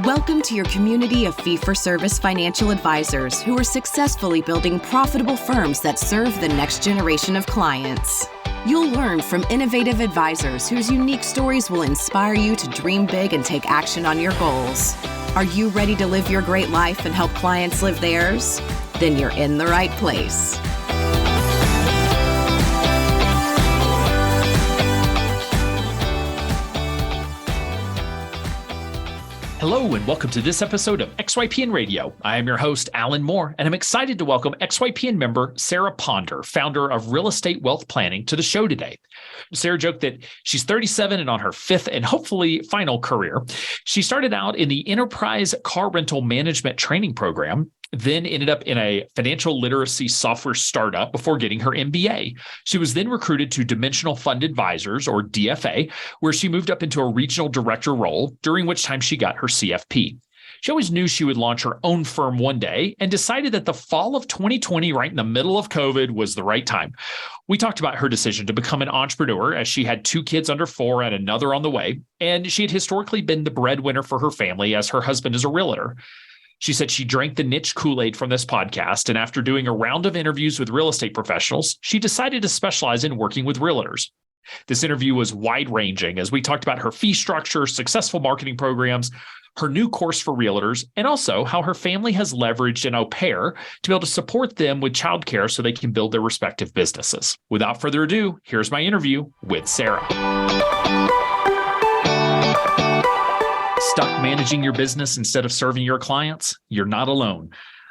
Welcome to your community of fee-for-service financial advisors who are successfully building profitable firms that serve the next generation of clients. You'll learn from innovative advisors whose unique stories will inspire you to dream big and take action on your goals. Are you ready to live your great life and help clients live theirs? Then you're in the right place. Hello and welcome to this episode of XYPN Radio. I am your host, Alan Moore, and I'm excited to welcome XYPN member Sarah Ponder, founder of Real Estate Wealth Planning, to the show today. Sarah joked that she's 37 and on her fifth and hopefully final career. She started out in the enterprise car rental management training program, then ended up in a financial literacy software startup before getting her MBA. She was then recruited to Dimensional Fund Advisors, or DFA, where she moved up into a regional director role, during which time she got her CFP. She always knew she would launch her own firm one day and decided that the fall of 2020, right in the middle of COVID, was the right time. We talked about her decision to become an entrepreneur, as she had 2 kids under 4 and another on the way, and she had historically been the breadwinner for her family, as her husband is a realtor. She said she drank the niche Kool-Aid from this podcast, and after doing a round of interviews with real estate professionals, she decided to specialize in working with realtors. This interview was wide-ranging as we talked about her fee structure, successful marketing programs, her new course for realtors, and also how her family has leveraged an au pair to be able to support them with childcare so they can build their respective businesses. Without further ado, here's my interview with Sarah. Stuck managing your business instead of serving your clients? You're not alone.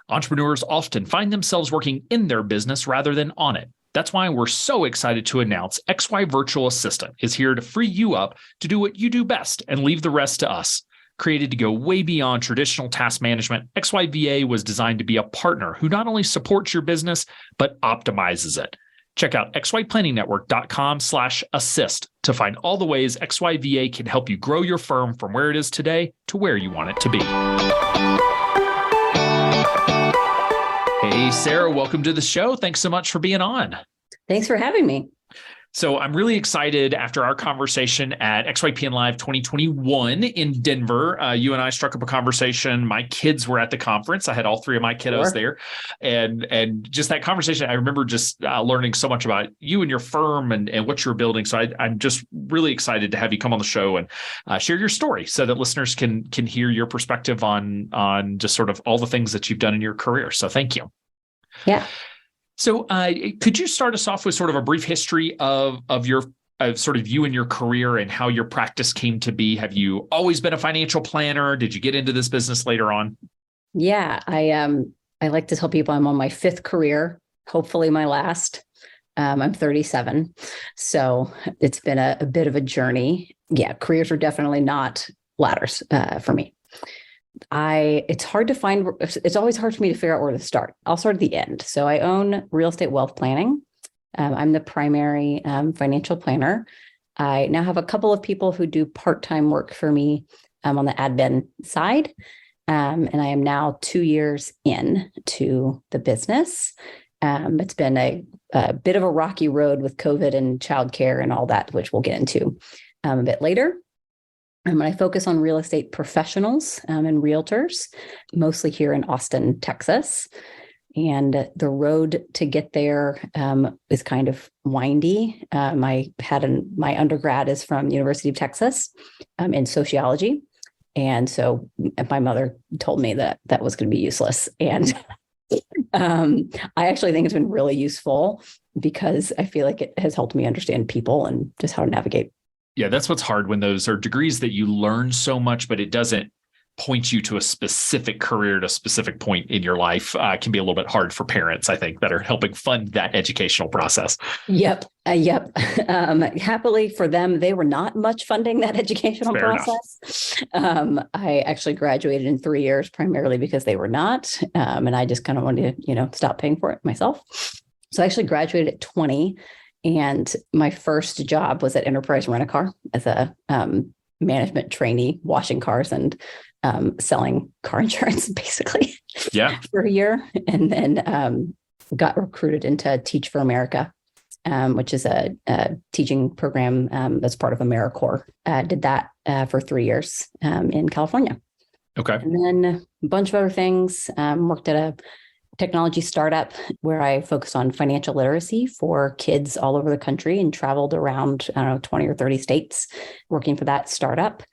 Entrepreneurs often find themselves working in their business rather than on it. That's why we're so excited to announce XY Virtual Assistant is here to free you up to do what you do best and leave the rest to us. Created to go way beyond traditional task management, XYVA was designed to be a partner who not only supports your business, but optimizes it. Check out xyplanningnetwork.com/assist to find all the ways XYVA can help you grow your firm from where it is today to where you want it to be. Hey, Sarah, welcome to the show. Thanks so much for being on. Thanks for having me. So I'm really excited after our conversation at XYPN Live 2021 in Denver. You and I struck up a conversation. My kids were at the conference. I had all 3 of my kiddos there. And just that conversation, I remember just learning so much about you and your firm and what you're building. So I'm just really excited to have you come on the show and share your story so that listeners can hear your perspective on just sort of all the things that you've done in your career. So thank you. Yeah. So could you start us off with sort of a brief history of sort of you and your career and how your practice came to be? Have you always been a financial planner? Did you get into this business later on? Yeah, I like to tell people I'm on my 5th career, hopefully my last. I'm 37. So it's been a bit of a journey. Yeah, careers are definitely not ladders for me. It's always hard for me to figure out where to start. I'll start at the end. So I own Real Estate Wealth Planning. I'm the primary financial planner. I now have a couple of people who do part-time work for me on the admin side. And I am now 2 years in to the business. It's been a bit of a rocky road with COVID and childcare and all that, which we'll get into a bit later. I focus on real estate professionals and realtors, mostly here in Austin, Texas. And the road to get there is kind of windy. My undergrad is from University of Texas in sociology. And so my mother told me that was going to be useless. And I actually think it's been really useful because I feel like it has helped me understand people and just how to navigate. Yeah, that's what's hard when those are degrees that you learn so much, but it doesn't point you to a specific career at a specific point in your life. Can be a little bit hard for parents, I think, that are helping fund that educational process. Yep. Happily for them, they were not much funding that educational process. I actually graduated in 3 years, primarily because they were not. And I just kind of wanted to, stop paying for it myself. So I actually graduated at 20. And my first job was at Enterprise Rent-A-Car as a management trainee, washing cars and selling car insurance, basically, for a year. And then got recruited into Teach for America, which is a teaching program that's part of AmeriCorps. Did that for 3 years in California. Okay. And then a bunch of other things. Worked at a technology startup where I focused on financial literacy for kids all over the country and traveled around, 20 or 30 states working for that startup.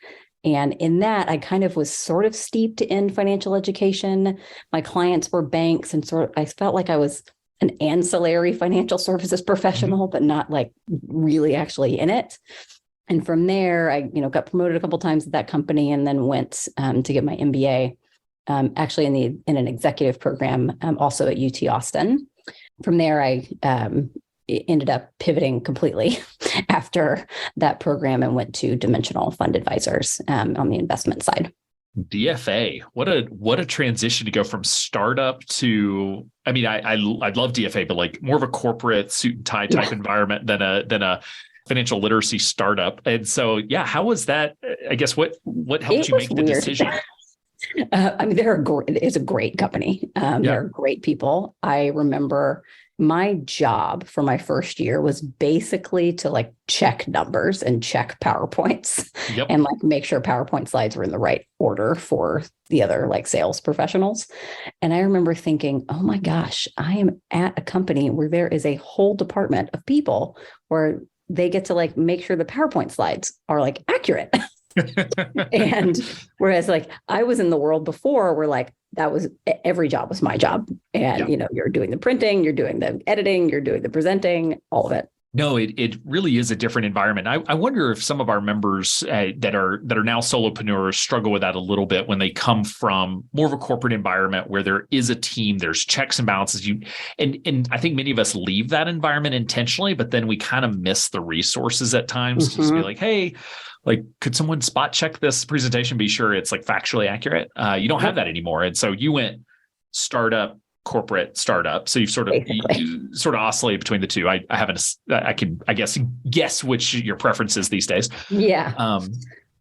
And in that, I kind of was sort of steeped in financial education. My clients were banks, and I felt like I was an ancillary financial services professional, but not like really actually in it. And from there, I got promoted a couple of times at that company, and then went to get my MBA, actually in an executive program, also at UT Austin. From there, I ended up pivoting completely after that program and went to Dimensional Fund Advisors on the investment side. DFA, what a transition to go from startup to, I mean, I love DFA, but like more of a corporate suit and tie type environment than a financial literacy startup. And so, yeah, how was that? I guess what helped you make the decision? I mean, it's a great company. They're great people. I remember my job for my first year was basically to like check numbers and check PowerPoints and like make sure PowerPoint slides were in the right order for the other like sales professionals. And I remember thinking, oh my gosh, I am at a company where there is a whole department of people where they get to like make sure the PowerPoint slides are like accurate. And whereas like I was in the world before where like that was every job was my job. And, you're doing the printing, you're doing the editing, you're doing the presenting, all of it. No, it really is a different environment. I wonder if some of our members that are now solopreneurs struggle with that a little bit when they come from more of a corporate environment where there is a team, there's checks and balances. And I think many of us leave that environment intentionally, but then we kind of miss the resources at times to just be like, hey, like, could someone spot check this presentation, be sure it's like factually accurate? You don't have that anymore. And so you went startup, corporate, startup. So you've sort of oscillate between the two. I guess which your preference is these days. Yeah.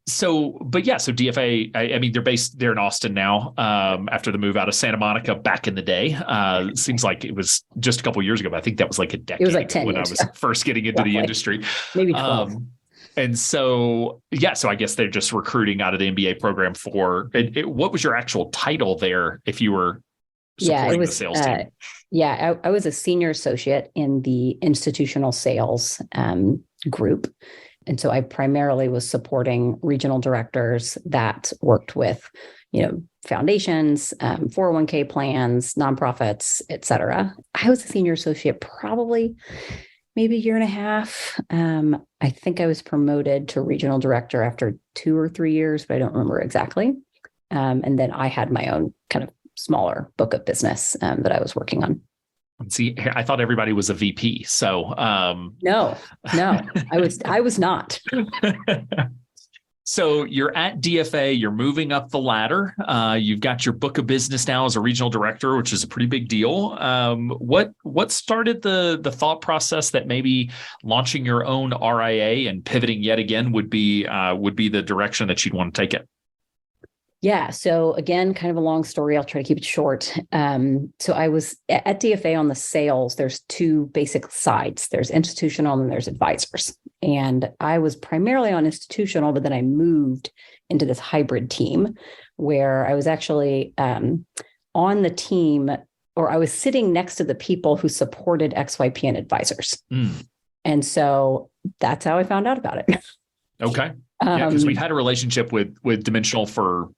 So DFA, I mean, they're in Austin now, after the move out of Santa Monica back in the day. It seems like it was just a couple of years ago, but I think that was like a decade. It was like 10 when years I was first getting into the industry. Maybe 12. And so, so I guess they're just recruiting out of the MBA program what was your actual title there if you were supporting the sales team? I was a senior associate in the institutional sales group. And so I primarily was supporting regional directors that worked with, foundations, 401k plans, nonprofits, et cetera. I was a senior associate probably maybe a year and a half. I think I was promoted to regional director after 2 or 3 years, but I don't remember exactly. And then I had my own kind of smaller book of business that I was working on. See, I thought everybody was a VP. So no, I was not. So you're at DFA, you're moving up the ladder. You've got your book of business now as a regional director, which is a pretty big deal. What started the thought process that maybe launching your own RIA and pivoting yet again would be the direction that you'd want to take it? Yeah. So again, kind of a long story. I'll try to keep it short. So I was at DFA on the sales. There's 2 basic sides. There's institutional and there's advisors. And I was primarily on institutional, but then I moved into this hybrid team where I was actually on the team, or I was sitting next to the people who supported XYPN advisors. And so that's how I found out about it. Okay. Yeah, because we've had a relationship with Dimensional for,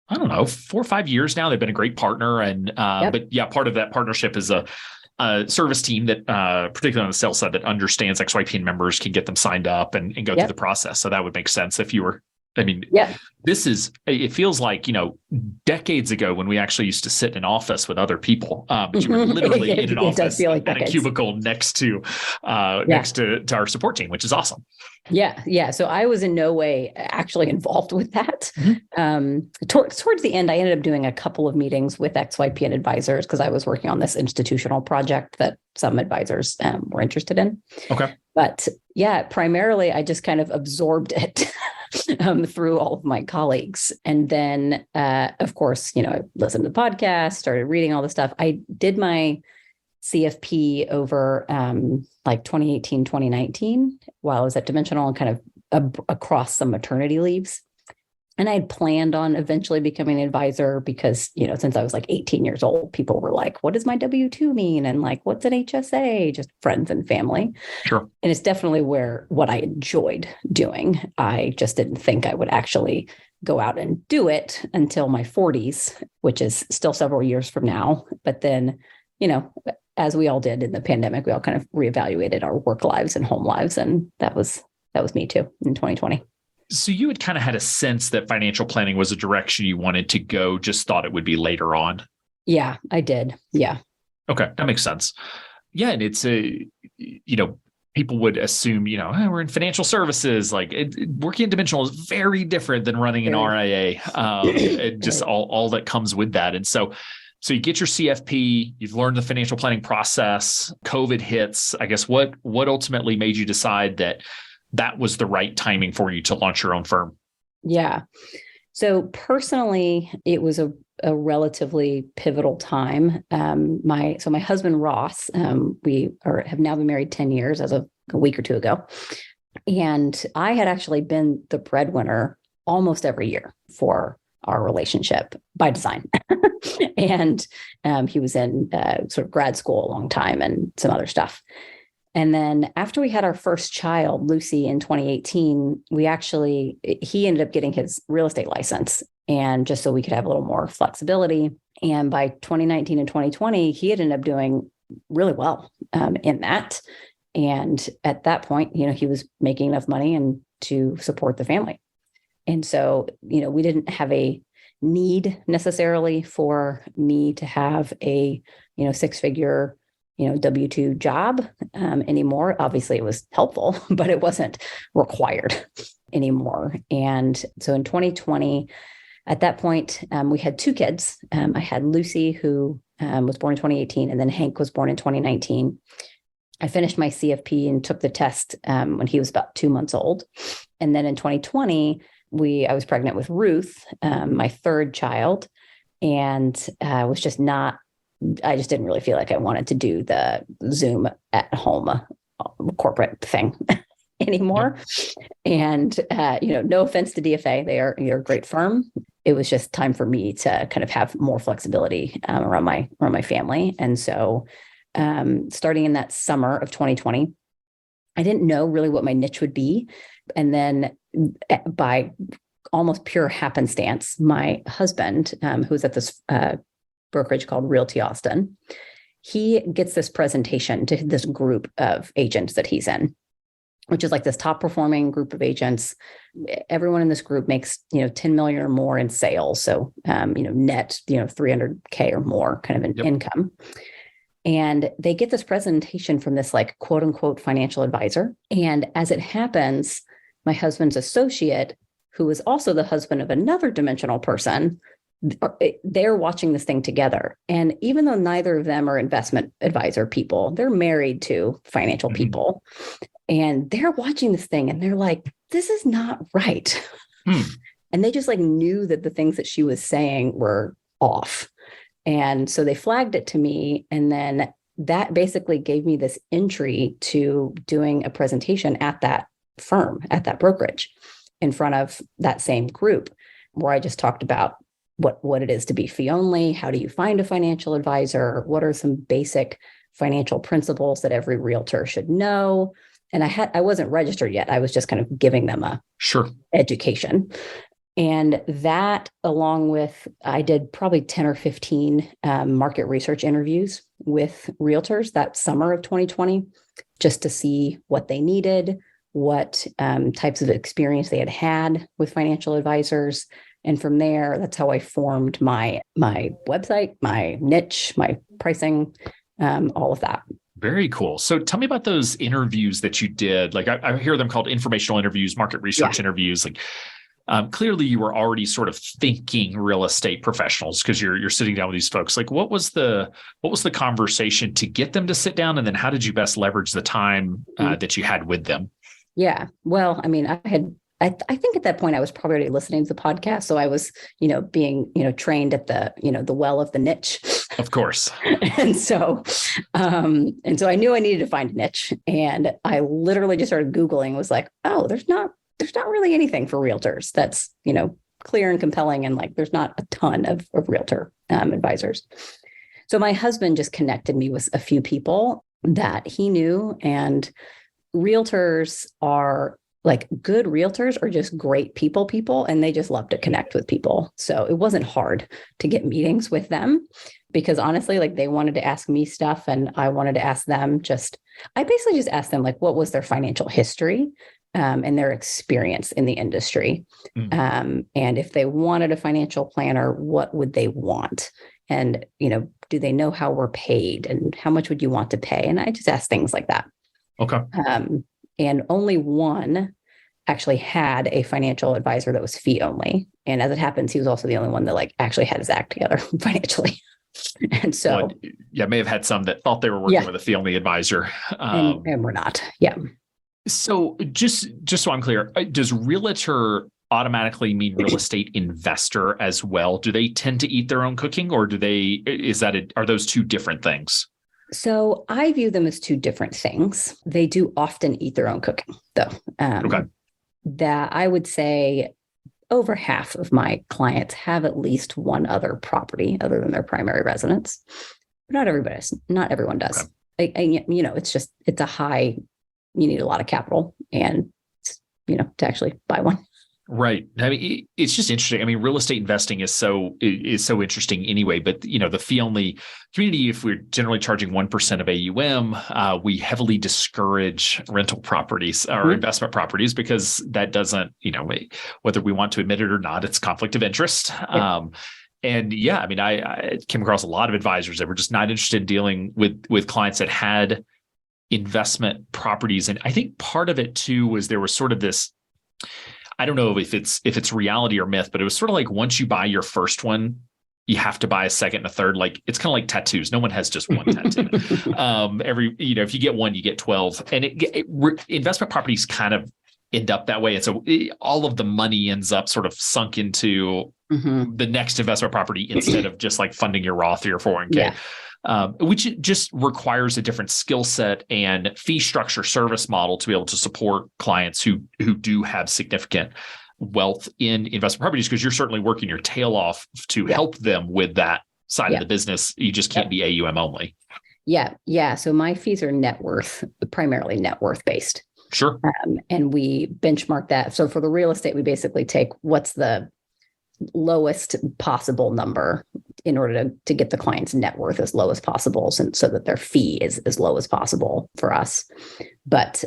I don't know, 4 or 5 years now. They've been a great partner. And, but yeah, part of that partnership is a service team that, particularly on the sales side, that understands XYPN members, can get them signed up and go through the process. So that would make sense if you were, it feels like, decades ago when we actually used to sit in an office with other people, but you were literally in an office at a cubicle next to our support team, which is awesome. Yeah. So I was in no way actually involved with that. Towards the end, I ended up doing a couple of meetings with XYPN advisors because I was working on this institutional project that some advisors were interested in. Okay. But yeah, primarily I just kind of absorbed it through all of my colleagues. And then, of course, I listened to the podcast, started reading all the stuff. I did my CFP over like 2018, 2019, while I was at Dimensional and kind of across some maternity leaves. And I had planned on eventually becoming an advisor because, since I was like 18 years old, people were like, what does my W-2 mean? And like, what's an HSA? Just friends and family. Sure. And it's definitely what I enjoyed doing. I just didn't think I would actually go out and do it until my 40s, which is still several years from now. But then, as we all did in the pandemic, we all kind of reevaluated our work lives and home lives. And that was me too in 2020. So you had kind of had a sense that financial planning was a direction you wanted to go, just thought it would be later on. Yeah, I did. Yeah. Okay. That makes sense. Yeah. And it's people would assume, "Hey, we're in financial services, like working in dimensional is very different than running an RIA, and just all that comes with that." And so you get your CFP, you've learned the financial planning process, COVID hits. I guess what ultimately made you decide that was the right timing for you to launch your own firm? Yeah. So personally, it was a relatively pivotal time. My husband, Ross, we have now been married 10 years as of a week or two ago. And I had actually been the breadwinner almost every year for our relationship by design. And he was in sort of grad school a long time and some other stuff. And then after we had our first child, Lucy, in 2018, he ended up getting his real estate license, and just so we could have a little more flexibility. And by 2019 and 2020, he had ended up doing really well in that. And at that point, he was making enough money and to support the family. And so, we didn't have a need necessarily for me to have a, 6-figure W-2 job anymore. Obviously, it was helpful, but it wasn't required anymore. And so in 2020, at that point, we had 2 kids. I had Lucy, who was born in 2018, and then Hank was born in 2019. I finished my CFP and took the test when he was about 2 months old. And then in 2020, I was pregnant with Ruth, my 3rd child, and I just didn't really feel like I wanted to do the Zoom at home corporate thing anymore. And, no offense to DFA, they're a great firm. It was just time for me to kind of have more flexibility around my family. And so starting in that summer of 2020, I didn't know really what my niche would be. And then by almost pure happenstance, my husband, who's at this brokerage called Realty Austin, he gets this presentation to this group of agents that he's in, which is like this top performing group of agents. Everyone in this group makes, 10 million or more in sales. So, net, 300K or more kind of an income. And they get this presentation from this like quote unquote financial advisor. And as it happens, my husband's associate, who is also the husband of another dimensional person, they're watching this thing together. And even though neither of them are investment advisor people, they're married to financial people. And they're watching this thing and they're like, this is not right. And they just like knew that the things that she was saying were off. And so they flagged it to me. And then that basically gave me this entry to doing a presentation at that firm, at that brokerage, in front of that same group, where I just talked about what it is to be fee only. How do you find a financial advisor? What are some basic financial principles that every realtor should know? And I wasn't registered yet. I was just kind of giving them a education. And that, along with, I did probably 10 or 15 market research interviews with realtors that summer of 2020, just to see what they needed, what types of experience they had with financial advisors. And from there, that's how I formed my website, my niche, my pricing, all of that. Very cool. So tell me about those interviews that you did. Like I hear them called informational interviews, market research interviews. Like clearly you were already sort of thinking real estate professionals because you're sitting down with these folks. Like what was the conversation to get them to sit down? And then how did you best leverage the time that you had with them? Yeah. Well, I mean, I think at that point I was probably already listening to the podcast. So I was, being, trained at the, the well of the niche. Of course. And so I knew I needed to find a niche, and I literally just started Googling, was like, oh, there's not really anything for realtors that's, clear and compelling, and like there's not a ton of realtor advisors. So my husband just connected me with a few people that he knew, and realtors are like good realtors are just great people, and they just love to connect with people. So it wasn't hard to get meetings with them because honestly, like they wanted to ask me stuff and I wanted to ask them I basically just asked them like, what was their financial history and their experience in the industry? And if they wanted a financial planner, what would they want? And, do they know how we're paid and how much would you want to pay? And I just asked things like that. Okay. And only one actually had a financial advisor that was fee only. And as it happens, he was also the only one that like actually had his act together financially. And so, may have had some that thought they were working with a fee only advisor. And we're not. Yeah. So just so I'm clear, does realtor automatically mean real estate investor as well? Do they tend to eat their own cooking, or are those two different things? So I view them as two different things. They do often eat their own cooking, though. Okay. That I would say over half of my clients have at least one other property other than their primary residence. But not everyone does. Okay. It's a high, you need a lot of capital and, to actually buy one. Right. I mean, it's just interesting. I mean, real estate investing is so interesting anyway, but the fee only community, if we're generally charging 1% of AUM, we heavily discourage rental properties or investment properties because that doesn't, whether we want to admit it or not, it's conflict of interest. Yep. I came across a lot of advisors that were just not interested in dealing with clients that had investment properties. And I think part of it too was there was sort of this, I don't know if it's reality or myth, but it was sort of like once you buy your first one, you have to buy a second and a third. Like it's kind of like tattoos. No one has just one tattoo. If you get one, you get 12. And investment properties kind of end up that way. And so all of the money ends up sort of sunk into the next investment property instead of just like funding your Roth or your 401k. Yeah. Which just requires a different skill set and fee structure service model to be able to support clients who do have significant wealth in investment properties, because you're certainly working your tail off to help them with that side of the business. You just can't be AUM only. Yeah. Yeah. So my fees are primarily net worth based. Sure. And we benchmark that. So for the real estate, we basically take what's the lowest possible number in order to get the client's net worth as low as possible, so that their fee is as low as possible for us. But,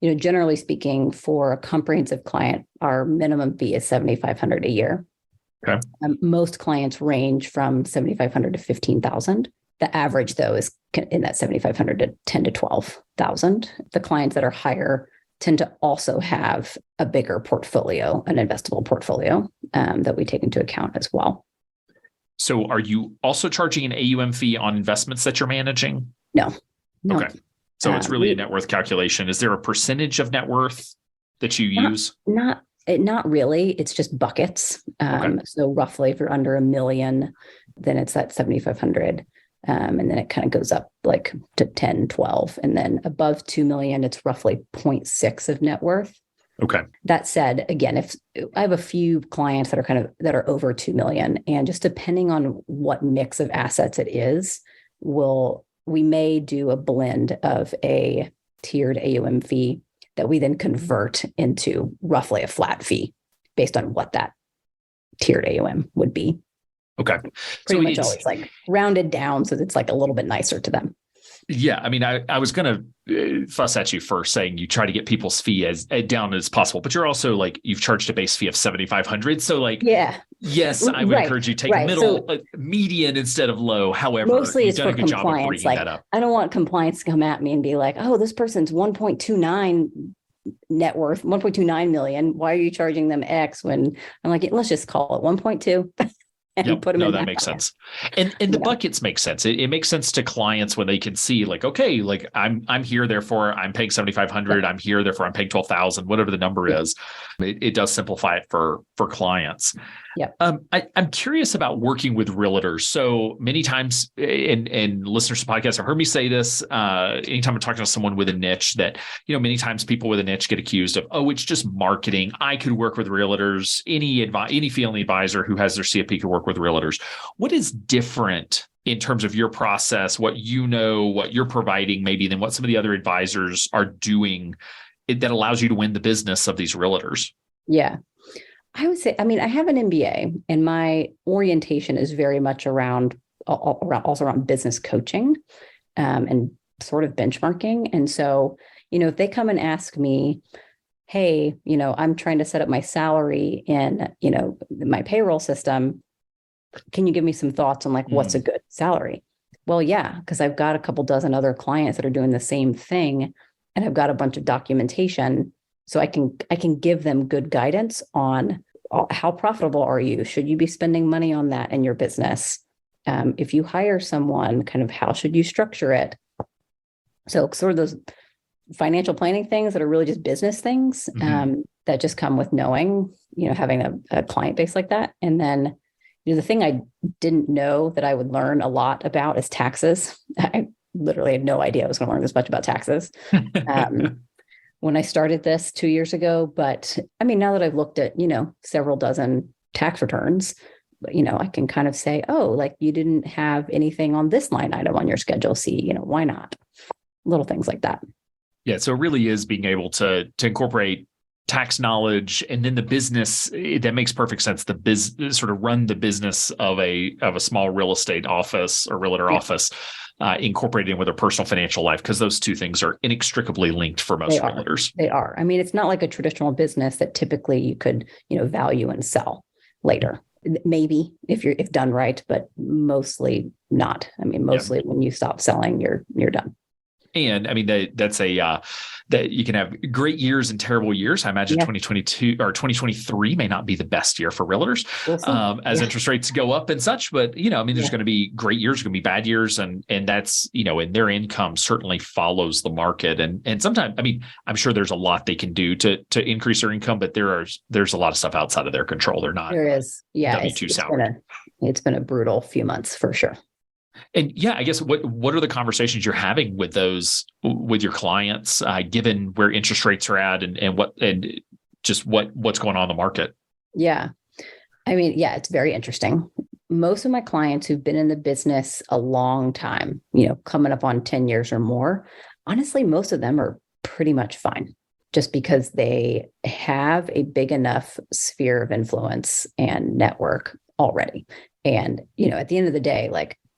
generally speaking, for a comprehensive client, our minimum fee is $7,500 a year. Okay. Most clients range from $7,500 to $15,000. The average, though, is in that $7,500 to $10,000 to $12,000. The clients that are higher tend to also have a bigger portfolio, an investable portfolio that we take into account as well. So are you also charging an AUM fee on investments that you're managing? No. Okay. So it's really a net worth calculation. Is there a percentage of net worth that you use? Not really. It's just buckets. So roughly if you're under $1 million, then it's that 7,500. And then it kind of goes up like to 10, 12. And then above 2 million, it's roughly 0.6 of net worth. Okay. That said, again, if I have a few clients that are over 2 million, and just depending on what mix of assets it is, we may do a blend of a tiered AUM fee that we then convert into roughly a flat fee based on what that tiered AUM would be. Okay. Pretty much always like rounded down so that it's like a little bit nicer to them. Yeah. I mean, I was going to fuss at you for saying you try to get people's fee as down as possible, but you're also like, you've charged a base fee of $7,500. So like, yes, I would encourage you to take a middle, median instead of low. However, mostly you've it's done for a good job of bringing that up. I don't want compliance to come at me and be like, oh, this person's 1.29 net worth, 1.29 million. Why are you charging them X when I'm like, let's just call it 1.2. And put them in that makes sense. And the buckets make sense. It makes sense to clients when they can see like, okay, like I'm here, therefore I'm paying 7,500. I'm here, therefore I'm paying 12,000, whatever the number is. It does simplify it for clients. Yep. I'm curious about working with realtors. So many times, and listeners to podcasts have heard me say this. Anytime I'm talking to someone with a niche, that many times people with a niche get accused of, oh, it's just marketing. I could work with realtors. Any fee-only advisor who has their CFP could work with realtors. What is different in terms of your process? What what you're providing, maybe than what some of the other advisors are doing that allows you to win the business of these realtors? Yeah. I would say, I mean, I have an MBA and my orientation is very much also around business coaching and sort of benchmarking. And so, if they come and ask me, hey, I'm trying to set up my salary in, my payroll system, can you give me some thoughts on what's a good salary? Well, yeah, because I've got a couple dozen other clients that are doing the same thing and I've got a bunch of documentation. So I can give them good guidance on how profitable are you? Should you be spending money on that in your business? If you hire someone, kind of how should you structure it? So sort of those financial planning things that are really just business things that just come with knowing, having a client base like that. And then, the thing I didn't know that I would learn a lot about is taxes. I literally had no idea I was going to learn this much about taxes. When I started this 2 years ago. But I mean, now that I've looked at, several dozen tax returns, I can kind of say, oh, you didn't have anything on this line item on your Schedule C, why not? Little things like that. Yeah. So it really is being able to incorporate tax knowledge, and then the business that makes perfect sense. The business sort of run the business of a small real estate office or realtor office, incorporated in with their personal financial life, because those two things are inextricably linked for most realtors. They are. I mean, it's not like a traditional business that typically you could, value and sell later. Maybe if done right, but mostly not. I mean, mostly when you stop selling, you're done. And I mean, that's that you can have great years and terrible years. I imagine 2022 or 2023 may not be the best year for realtors as interest rates go up and such. But, there's going to be great years, going to be bad years. And that's, and their income certainly follows the market. And sometimes, I mean, I'm sure there's a lot they can do to increase their income, but there's a lot of stuff outside of their control. They're not. There is. Yeah. W-2 salary. It's been a brutal few months for sure. And yeah, I guess what are the conversations you're having with your clients, given where interest rates are at and what's going on in the market? Yeah. I mean, yeah, it's very interesting. Most of my clients who've been in the business a long time, coming up on 10 years or more, honestly, most of them are pretty much fine just because they have a big enough sphere of influence and network already. And, at the end of the day,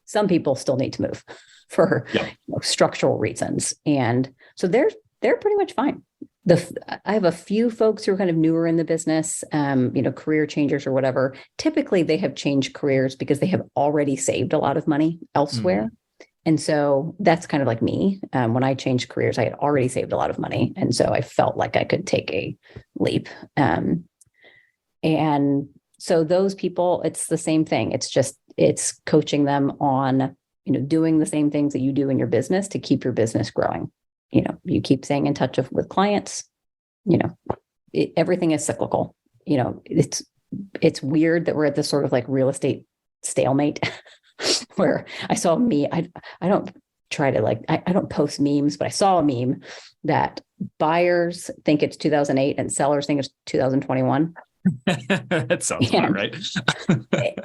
some people still need to move for structural reasons. And so they're pretty much fine. I have a few folks who are kind of newer in the business, career changers or whatever. Typically they have changed careers because they have already saved a lot of money elsewhere. And so that's kind of like me. When I changed careers, I had already saved a lot of money. And so I felt like I could take a leap. And so those people, it's the same thing. It's coaching them on, doing the same things that you do in your business to keep your business growing. You keep staying in touch with clients, everything is cyclical. It's weird that we're at this sort of real estate stalemate where I saw I don't try to I don't post memes, but I saw a meme that buyers think it's 2008 and sellers think it's 2021. That sounds about right.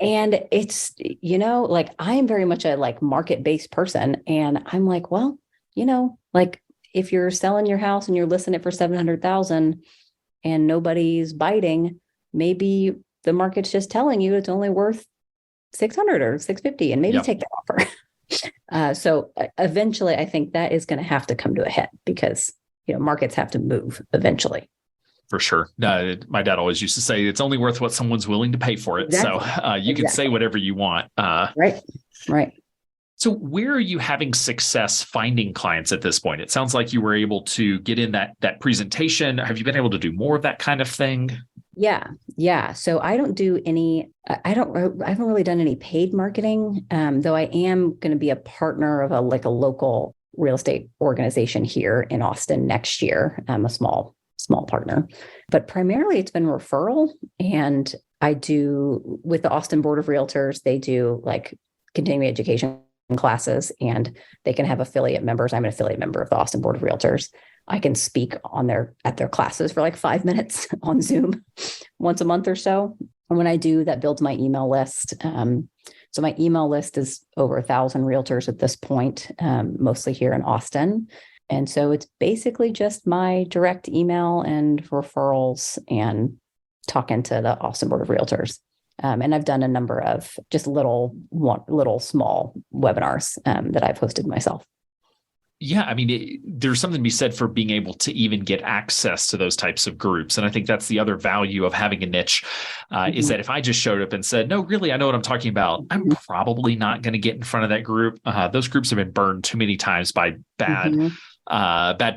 And it's, I am very much a market-based person. And I'm well, if you're selling your house and you're listing it for 700,000 and nobody's biting, maybe the market's just telling you it's only worth 600 or 650 and maybe take that offer. So eventually I think that is going to have to come to a head because, markets have to move eventually. For sure. My dad always used to say it's only worth what someone's willing to pay for it. Exactly. So you can say whatever you want. Right. So where are you having success finding clients at this point? It sounds like you were able to get in that presentation. Have you been able to do more of that kind of thing? Yeah. So I don't do I haven't really done any paid marketing, though I am going to be a partner of a local real estate organization here in Austin next year. I'm a small partner, but primarily it's been referral. And I do with the Austin Board of Realtors, they do like continuing education classes, and they can have affiliate members. I'm an affiliate member of the Austin Board of Realtors. I can speak at their classes for like 5 minutes on Zoom once a month or so. And when I do, that builds my email list. So my email list is over 1,000 realtors at this point, mostly here in Austin. And so it's basically just my direct email and referrals and talking to the Austin Board of Realtors. And I've done a number of just little small webinars that I've hosted myself. Yeah, I mean, there's something to be said for being able to even get access to those types of groups. And I think that's the other value of having a niche is that if I just showed up and said, no, really, I know what I'm talking about, I'm probably not going to get in front of that group. Those groups have been burned too many times by bad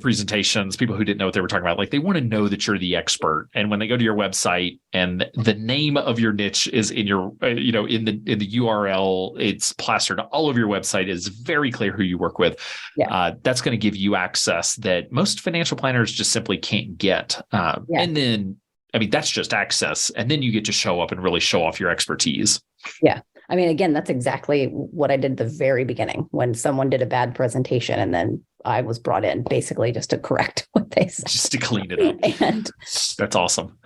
presentations, people who didn't know what they were talking about. Like, they want to know that you're the expert. And when they go to your website and the name of your niche is in your, in the URL, it's plastered all over your website, is very clear who you work with. Yeah. That's going to give you access that most financial planners just simply can't get. And then, I mean, that's just access. And then you get to show up and really show off your expertise. Yeah. I mean, again, that's exactly what I did at the very beginning when someone did a bad presentation, and then I was brought in basically just to correct what they said. Just to clean it up. And that's awesome.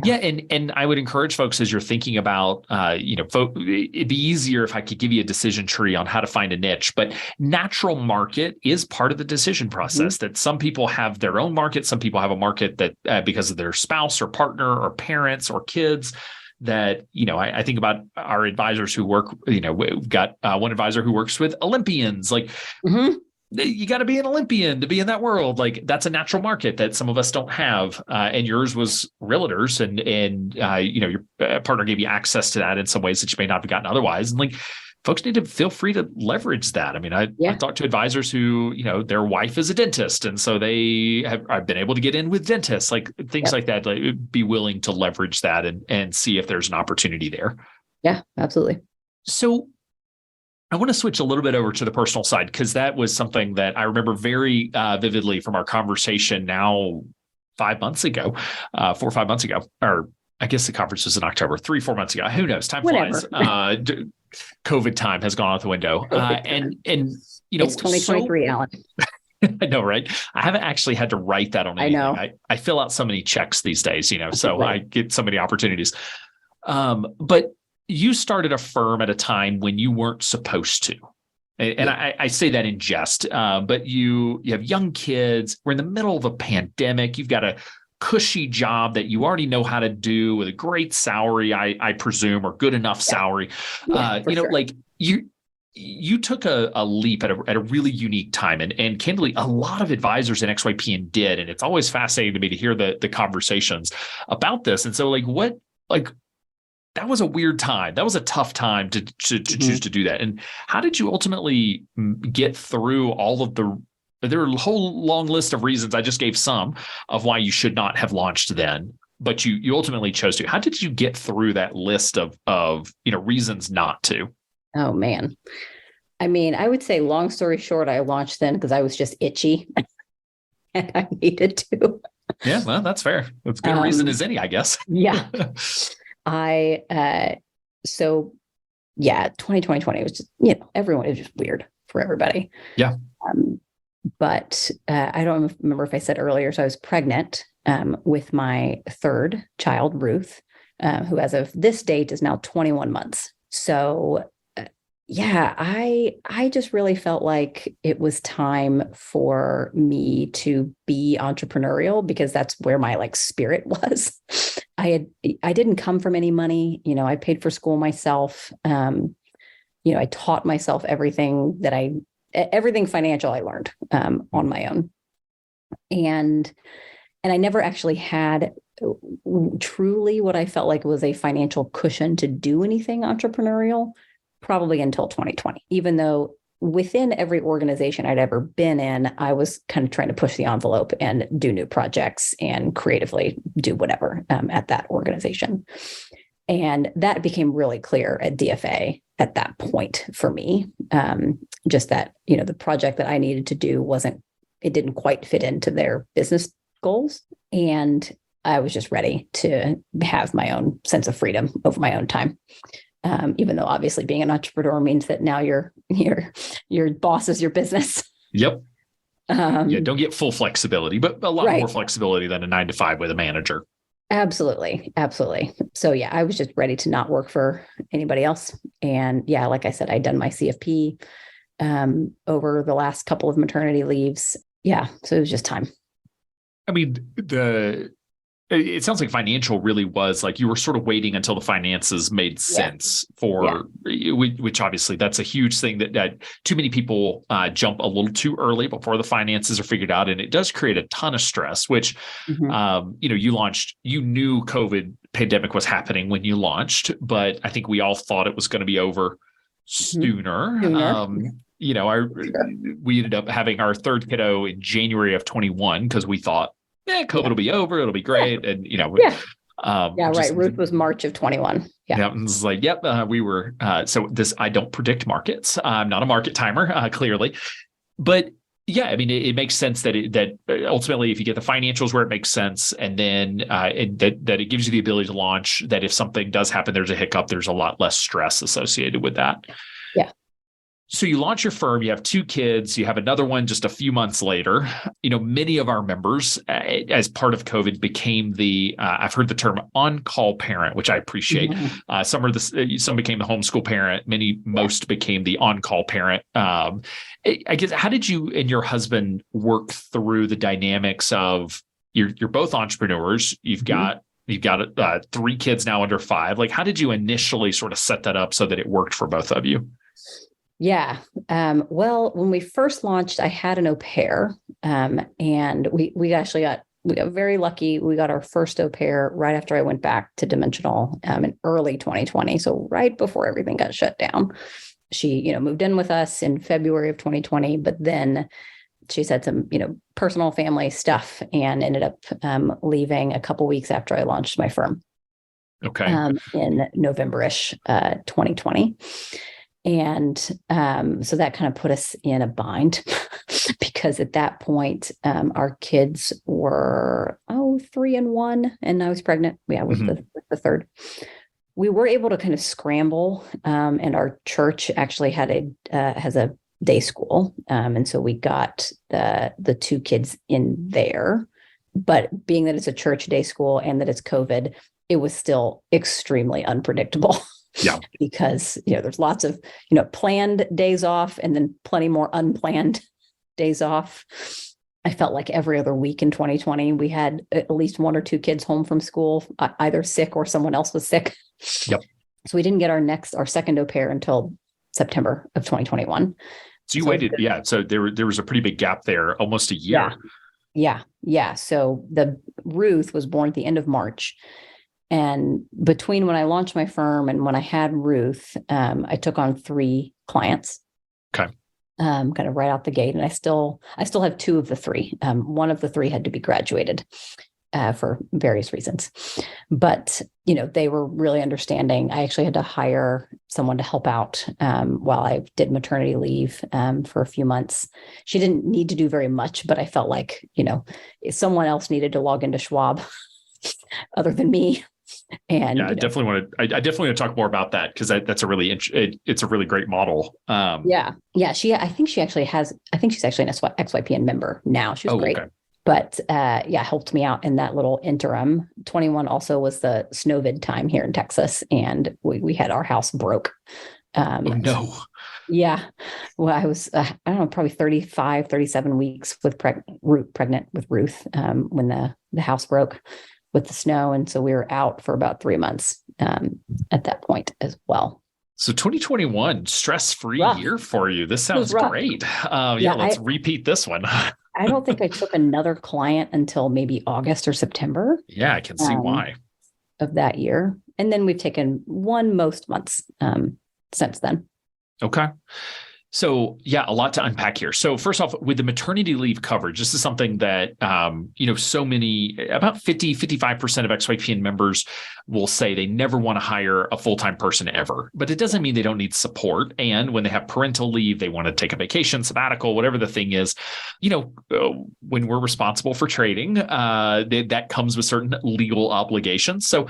Yeah. And I would encourage folks, as you're thinking about, it'd be easier if I could give you a decision tree on how to find a niche, but natural market is part of the decision process. That some people have their own market. Some people have a market that because of their spouse or partner or parents or kids. That, I think about our advisors who work, we've got one advisor who works with Olympians. Like, you got to be an Olympian to be in that world. Like, that's a natural market that some of us don't have. And yours was realtors, and your partner gave you access to that in some ways that you may not have gotten otherwise. And like, folks need to feel free to leverage that. I mean, I talked to advisors who, their wife is a dentist, and so I've been able to get in with dentists, like things like that. Like, be willing to leverage that and see if there's an opportunity there. Yeah, absolutely. So I want to switch a little bit over to the personal side, because that was something that I remember very vividly from our conversation now 5 months ago, 4 or 5 months ago, or I guess the conference was in October, 3-4 months ago. Who knows? Time flies. COVID time has gone out the window. And it's 2023, Alan. I know, right? I haven't actually had to write that on anything. I know. I fill out so many checks these days, so I get so many opportunities. But you started a firm at a time when you weren't supposed to. And I say that in jest, but you have young kids. We're in the middle of a pandemic. You've got a cushy job that you already know how to do with a great salary, I presume, or good enough salary. Sure. Like you took a leap at a really unique time, and candidly, a lot of advisors in XYPN did, and it's always fascinating to me to hear the conversations about this. And so, that was a weird time. That was a tough time to choose to do that. And how did you ultimately get through all of there are a whole long list of reasons. I just gave some of why you should not have launched then, but you ultimately chose to. How did you get through that list of reasons not to? Oh, man. I mean, I would say, long story short, I launched then because I was just itchy and I needed to. Yeah, well, that's fair. That's a good reason as any, I guess. Yeah. 2020 was just, everyone, it was just weird for everybody. Yeah. But I don't remember if I said earlier, so I was pregnant with my third child, Ruth, who as of this date is now 21 months. So I just really felt like it was time for me to be entrepreneurial, because that's where my spirit was. I didn't come from any money. I paid for school myself. I taught myself everything financial I learned on my own. And I never actually had truly what I felt like was a financial cushion to do anything entrepreneurial, probably until 2020, even though within every organization I'd ever been in, I was kind of trying to push the envelope and do new projects and creatively do whatever at that organization. And that became really clear at DFA at that point for me. Just that, the project that I needed to do didn't quite fit into their business goals. And I was just ready to have my own sense of freedom over my own time. Even though obviously being an entrepreneur means that now your boss is your business. Yep. Don't get full flexibility, but a lot more Right. flexibility than a 9 to 5 with a manager. Absolutely. Absolutely. So yeah, I was just ready to not work for anybody else. And yeah, like I said, I'd done my CFP over the last couple of maternity leaves. Yeah. So it was just time. I mean, it sounds like financial really was like you were sort of waiting until the finances made sense which obviously that's a huge thing that too many people jump a little too early before the finances are figured out. And it does create a ton of stress, which, you knew COVID pandemic was happening when you launched, but I think we all thought it was going to be over sooner. We ended up having our third kiddo in January of 21 because we thought, COVID will be over. It'll be great. And, right. Ruth was March of 21. Yeah. And it's like, we were, I don't predict markets. I'm not a market timer, clearly, but I mean, it makes sense that ultimately, if you get the financials where it makes sense, and then that it gives you the ability to launch, that if something does happen, there's a hiccup, there's a lot less stress associated with that. Yeah. So you launch your firm, you have 2 kids, you have another one just a few months later. Many of our members, as part of COVID, became I've heard the term on-call parent, which I appreciate. Some became the homeschool parent. Most became the on-call parent. I guess, how did you and your husband work through the dynamics of you're both entrepreneurs? You've got 3 kids now under 5. Like, how did you initially sort of set that up so that it worked for both of you? Yeah. Well, when we first launched, I had an au pair, and we got very lucky. We got our first au pair right after I went back to Dimensional in early 2020. So right before everything got shut down. She, moved in with us in February of 2020, but then she's had some, personal family stuff and ended up leaving a couple weeks after I launched my firm. Okay. In November-ish 2020. And so that kind of put us in a bind because at that point, our kids were 3 and 1, and I was pregnant. With the third. We were able to kind of scramble, and our church actually has a day school, and so we got the 2 kids in there. But being that it's a church day school and that it's COVID, it was still extremely unpredictable. Yeah. Because, there's lots of, planned days off and then plenty more unplanned days off. I felt like every other week in 2020, we had at least 1 or 2 kids home from school, either sick or someone else was sick. Yep. So we didn't get our second au pair until September of 2021. So you waited. Yeah. So there was a pretty big gap there, almost a year. Yeah. So Ruth was born at the end of March. And between when I launched my firm and when I had Ruth, I took on 3 clients. Okay. Kind of right out the gate. And I still have 2 of the 3. One of the 3 had to be graduated for various reasons. But, they were really understanding. I actually had to hire someone to help out while I did maternity leave for a few months. She didn't need to do very much, but I felt like, someone else needed to log into Schwab other than me. And I definitely want to talk more about that because that's it's a really great model. Yeah. I think she's actually an XYPN member now. She was great, okay. But helped me out in that little interim. 21 also was the snowvid time here in Texas, and we had our house broke. No. Yeah. Well, I was, I don't know, probably 35, 37 weeks pregnant with Ruth when the house broke with the snow. And so we were out for about 3 months at that point as well. So 2021, stress-free year for you. This sounds great. Let's repeat this one. I don't think I took another client until maybe August or September. Yeah, I can see why. Of that year. And then we've taken 1 most months since then. Okay. So yeah, a lot to unpack here. So first off, with the maternity leave coverage, this is something that, so many, about 55% of XYPN members will say they never want to hire a full-time person ever, but it doesn't mean they don't need support. And when they have parental leave, they want to take a vacation, sabbatical, whatever the thing is, when we're responsible for trading, that comes with certain legal obligations. So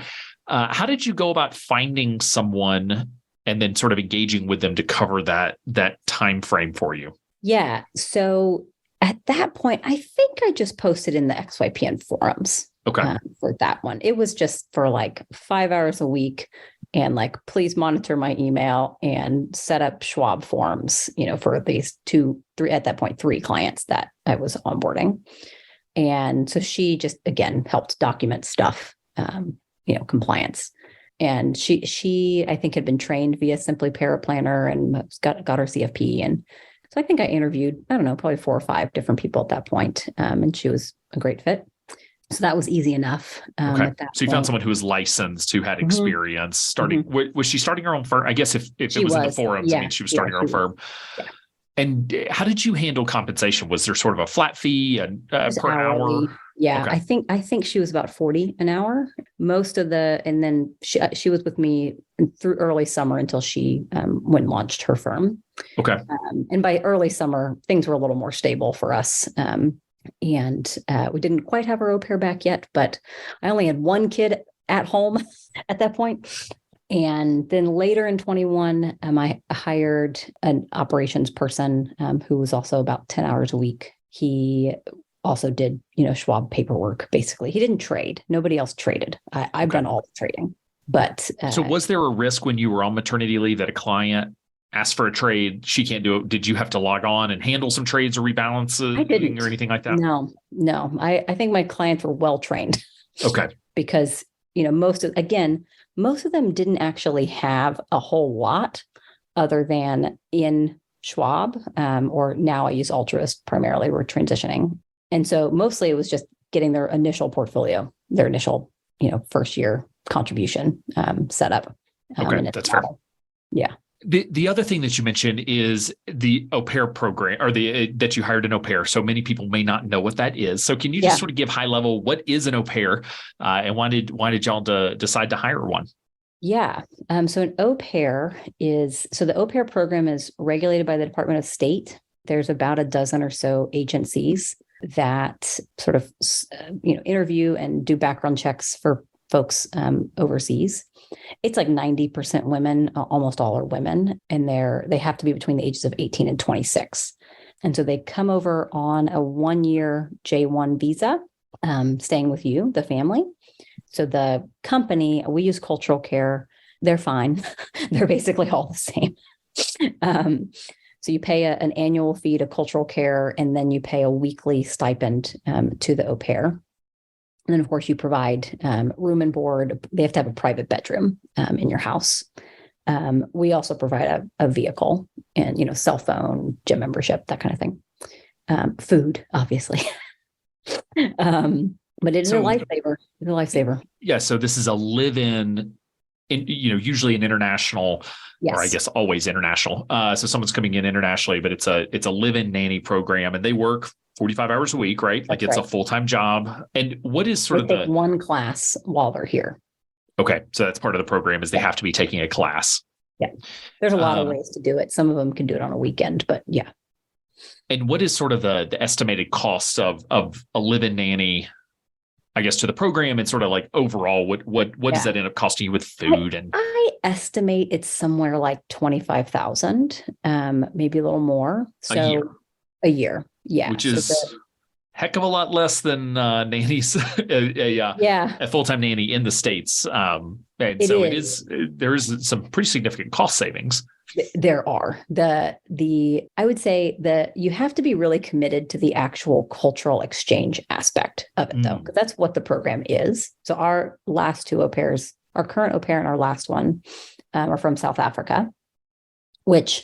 how did you go about finding someone and then sort of engaging with them to cover that time frame for you? Yeah. So at that point, I think I just posted in the XYPN forums for that one. It was just for like 5 hours a week and like, please monitor my email and set up Schwab forms, for these 3 clients that I was onboarding. And so she just, again, helped document stuff, compliance. And she, I think, had been trained via Simply Paraplanner and got her CFP. And so I think I interviewed, I don't know, probably 4 or 5 different people at that point. And she was a great fit. So that was easy enough. Okay. So you found someone who was licensed, who had experience starting. Was she starting her own firm? I guess if it was in the forums, I mean, she was starting her own firm. Yeah. And how did you handle compensation? Was there sort of a flat fee per hour? Yeah, okay. I think she was about 40 an hour. And then she was with me through early summer until she went and launched her firm. Okay. And by early summer, things were a little more stable for us. And we didn't quite have our au pair back yet, but I only had 1 kid at home at that point. And then later in 21, I hired an operations person who was also about 10 hours a week. He also did, Schwab paperwork, basically. He didn't trade. Nobody else traded. I've done all the trading. But so was there a risk when you were on maternity leave that a client asked for a trade, she can't do it? Did you have to log on and handle some trades or rebalances or anything like that? No. I think my clients were well trained. Okay. Because, most of them didn't actually have a whole lot other than in Schwab, or now I use Altruist primarily. We're transitioning. And so mostly it was just getting their initial portfolio, their initial, first year contribution set up. Okay, that's fair. Yeah. The other thing that you mentioned is the au pair program, or that you hired an au pair. So many people may not know what that is. So can you just sort of give high level, what is an au pair, and why did y'all decide to hire one? Yeah. So an au pair the au pair program is regulated by the Department of State. There's about a dozen or so agencies that sort of, interview and do background checks for folks overseas. It's like 90% women, almost all are women, and they have to be between the ages of 18 and 26. And so they come over on a 1-year J1 visa, staying with you, the family. So the company, we use Cultural Care. They're fine. They're basically all the same. So you pay an annual fee to Cultural Care, and then you pay a weekly stipend to the au pair. And then, of course, you provide room and board. They have to have a private bedroom in your house. We also provide a vehicle and, cell phone, gym membership, that kind of thing. Food, obviously. But it is a lifesaver. It's a lifesaver. Yeah. So this is a live-in, usually an international, or I guess always international. So someone's coming in internationally, but it's a live-in nanny program, and they work 45 hours a week, right? Like it's a full-time job. And what is sort of the one class while they're here? Okay. So that's part of the program, is they have to be taking a class. Yeah. There's a lot of ways to do it. Some of them can do it on a weekend, but yeah. And what is sort of the estimated cost of a live-in nanny, I guess, to the program, and sort of like overall, what does that end up costing you with food? I estimate it's somewhere like 25,000, maybe a little more. So a year. Yeah. Which is heck of a lot less than nannies, a full-time nanny in the States. There is some pretty significant cost savings. There are. I would say that you have to be really committed to the actual cultural exchange aspect of it, though, because that's what the program is. So our last 2 au pairs, our current au pair and our last one, are from South Africa, which,